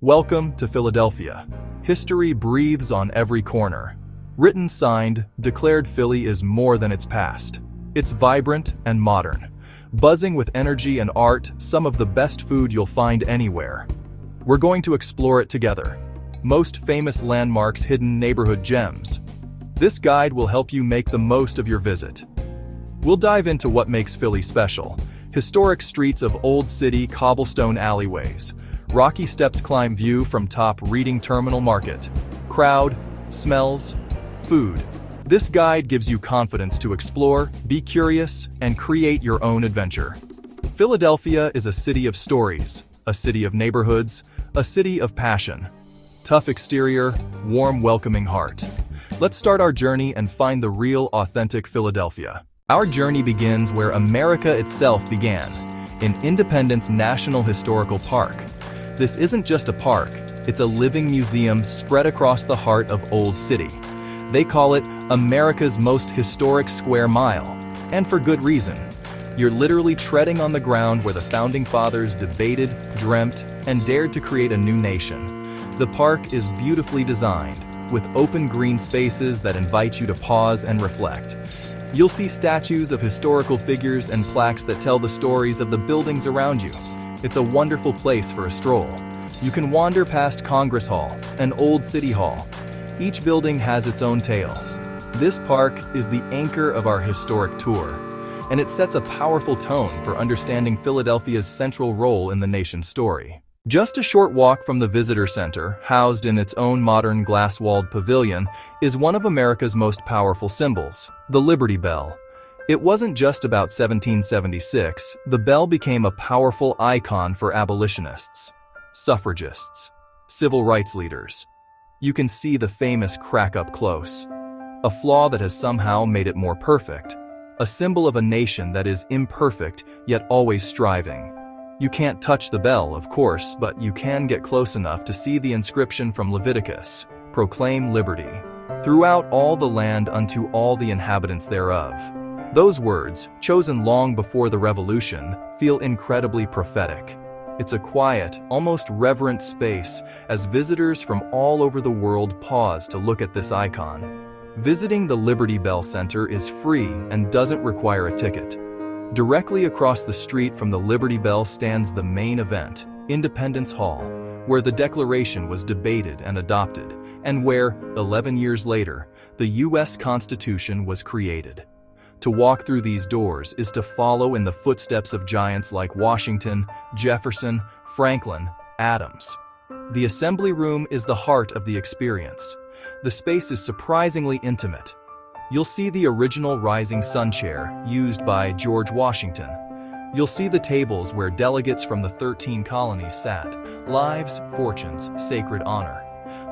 Welcome to Philadelphia. History breathes on every corner. Written, signed, declared, Philly is more than its past. It's vibrant and modern, buzzing with energy and art, some of the best food you'll find anywhere. We're going to explore it together. Most famous landmarks, hidden neighborhood gems. This guide will help you make the most of your visit. We'll dive into what makes Philly special. Historic streets of Old City, cobblestone alleyways, rocky steps climb view from top Reading Terminal Market, crowd, smells, food. This guide gives you confidence to explore, be curious, and create your own adventure. Philadelphia is a city of stories, a city of neighborhoods, a city of passion. Tough exterior, warm, welcoming heart. Let's start our journey and find the real, authentic Philadelphia. Our journey begins where America itself began, in Independence National Historical Park. This isn't just a park, it's a living museum spread across the heart of Old City. They call it America's most historic square mile, and for good reason. You're literally treading on the ground where the Founding Fathers debated, dreamt, and dared to create a new nation. The park is beautifully designed, with open green spaces that invite you to pause and reflect. You'll see statues of historical figures and plaques that tell the stories of the buildings around you. It's a wonderful place for a stroll. You can wander past Congress Hall and Old City Hall. Each building has its own tale. This park is the anchor of our historic tour, and it sets a powerful tone for understanding Philadelphia's central role in the nation's story. Just a short walk from the visitor center, housed in its own modern glass-walled pavilion, is one of America's most powerful symbols, the Liberty Bell. It wasn't just about 1776, the bell became a powerful icon for abolitionists, suffragists, civil rights leaders. You can see the famous crack up close, a flaw that has somehow made it more perfect, a symbol of a nation that is imperfect yet always striving. You can't touch the bell, of course, but you can get close enough to see the inscription from Leviticus, "Proclaim liberty throughout all the land unto all the inhabitants thereof." Those words, chosen long before the Revolution, feel incredibly prophetic. It's a quiet, almost reverent space as visitors from all over the world pause to look at this icon. Visiting the Liberty Bell Center is free and doesn't require a ticket. Directly across the street from the Liberty Bell stands the main event, Independence Hall, where the Declaration was debated and adopted, and where, 11 years later, the U.S. Constitution was created. To walk through these doors is to follow in the footsteps of giants like Washington, Jefferson, Franklin, Adams. The assembly room is the heart of the experience. The space is surprisingly intimate. You'll see the original rising sun chair, used by George Washington. You'll see the tables where delegates from the 13 colonies sat, lives, fortunes, sacred honor.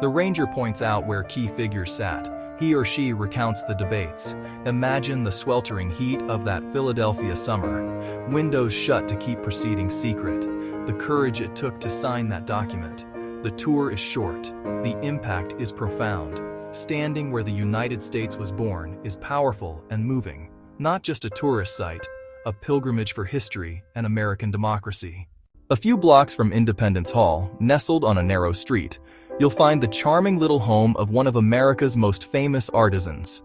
The ranger points out where key figures sat. He or she recounts the debates. Imagine the sweltering heat of that Philadelphia summer. Windows shut to keep proceedings secret. The courage it took to sign that document. The tour is short. The impact is profound. Standing where the United States was born is powerful and moving. Not just a tourist site, a pilgrimage for history and American democracy. A few blocks from Independence Hall, nestled on a narrow street, you'll find the charming little home of one of America's most famous artisans.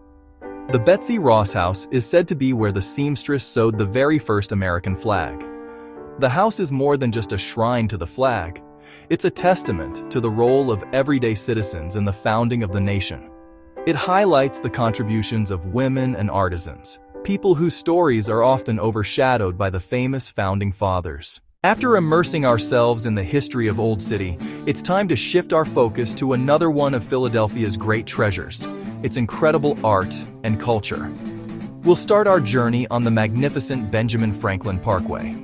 The Betsy Ross House is said to be where the seamstress sewed the very first American flag. The house is more than just a shrine to the flag. It's a testament to the role of everyday citizens in the founding of the nation. It highlights the contributions of women and artisans, people whose stories are often overshadowed by the famous founding fathers. After immersing ourselves in the history of Old City, it's time to shift our focus to another one of Philadelphia's great treasures, its incredible art and culture. We'll start our journey on the magnificent Benjamin Franklin Parkway.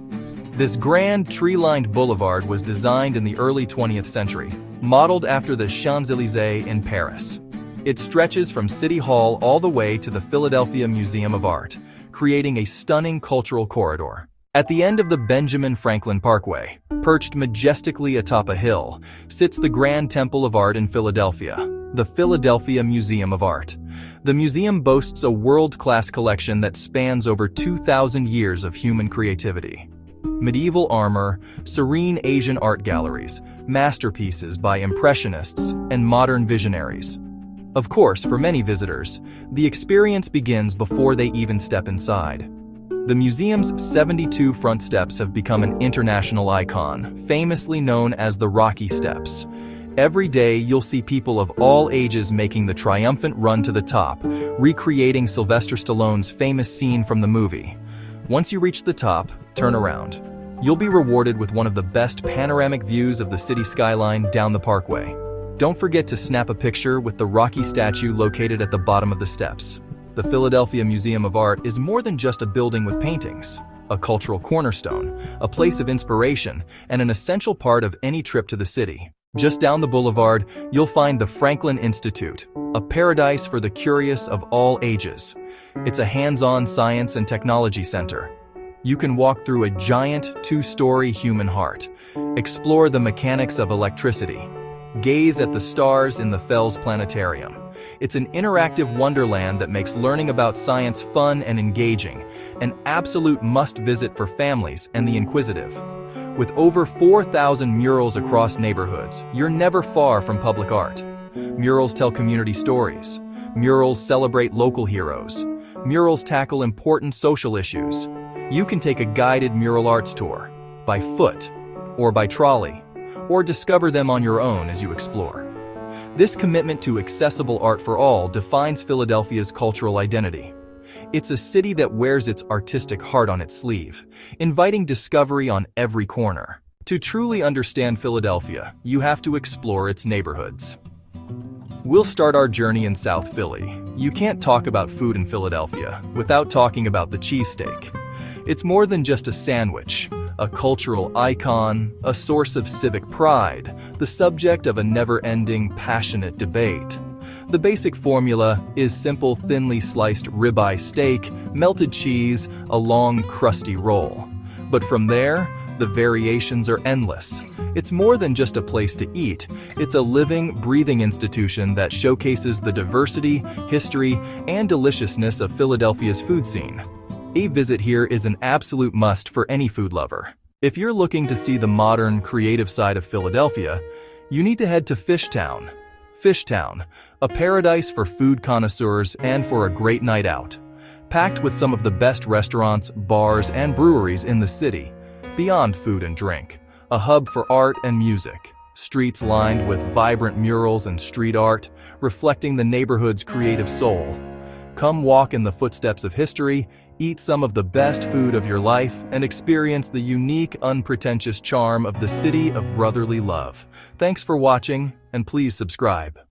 This grand tree-lined boulevard was designed in the early 20th century, modeled after the Champs-Élysées in Paris. It stretches from City Hall all the way to the Philadelphia Museum of Art, creating a stunning cultural corridor. At the end of the Benjamin Franklin Parkway, perched majestically atop a hill, sits the Grand Temple of Art in Philadelphia, the Philadelphia Museum of Art. The museum boasts a world-class collection that spans over 2,000 years of human creativity. Medieval armor, serene Asian art galleries, masterpieces by impressionists and modern visionaries. Of course, for many visitors, the experience begins before they even step inside. The museum's 72 front steps have become an international icon, famously known as the Rocky Steps. Every day, you'll see people of all ages making the triumphant run to the top, recreating Sylvester Stallone's famous scene from the movie. Once you reach the top, turn around. You'll be rewarded with one of the best panoramic views of the city skyline down the parkway. Don't forget to snap a picture with the Rocky statue located at the bottom of the steps. The Philadelphia Museum of Art is more than just a building with paintings, a cultural cornerstone, a place of inspiration, and an essential part of any trip to the city. Just down the boulevard, you'll find the Franklin Institute, a paradise for the curious of all ages. It's a hands-on science and technology center. You can walk through a giant 2-story human heart, explore the mechanics of electricity, gaze at the stars in the Fells Planetarium. It's an interactive wonderland that makes learning about science fun and engaging, an absolute must-visit for families and the inquisitive. With over 4,000 murals across neighborhoods, you're never far from public art. Murals tell community stories. Murals celebrate local heroes. Murals tackle important social issues. You can take a guided mural arts tour, by foot or by trolley, or discover them on your own as you explore. This commitment to accessible art for all defines Philadelphia's cultural identity. It's a city that wears its artistic heart on its sleeve, inviting discovery on every corner. To truly understand Philadelphia, you have to explore its neighborhoods. We'll start our journey in South Philly. You can't talk about food in Philadelphia without talking about the cheesesteak. It's more than just a sandwich, a cultural icon, a source of civic pride, the subject of a never-ending, passionate debate. The basic formula is simple, thinly sliced ribeye steak, melted cheese, a long, crusty roll. But from there, the variations are endless. It's more than just a place to eat. It's a living, breathing institution that showcases the diversity, history, and deliciousness of Philadelphia's food scene. A visit here is an absolute must for any food lover. If you're looking to see the modern, creative side of Philadelphia, you need to head to Fishtown. Fishtown, a paradise for food connoisseurs and for a great night out. Packed with some of the best restaurants, bars, and breweries in the city. Beyond food and drink, a hub for art and music. Streets lined with vibrant murals and street art, reflecting the neighborhood's creative soul. Come walk in the footsteps of history, eat some of the best food of your life, and experience the unique, unpretentious charm of the city of brotherly love. Thanks for watching, and please subscribe.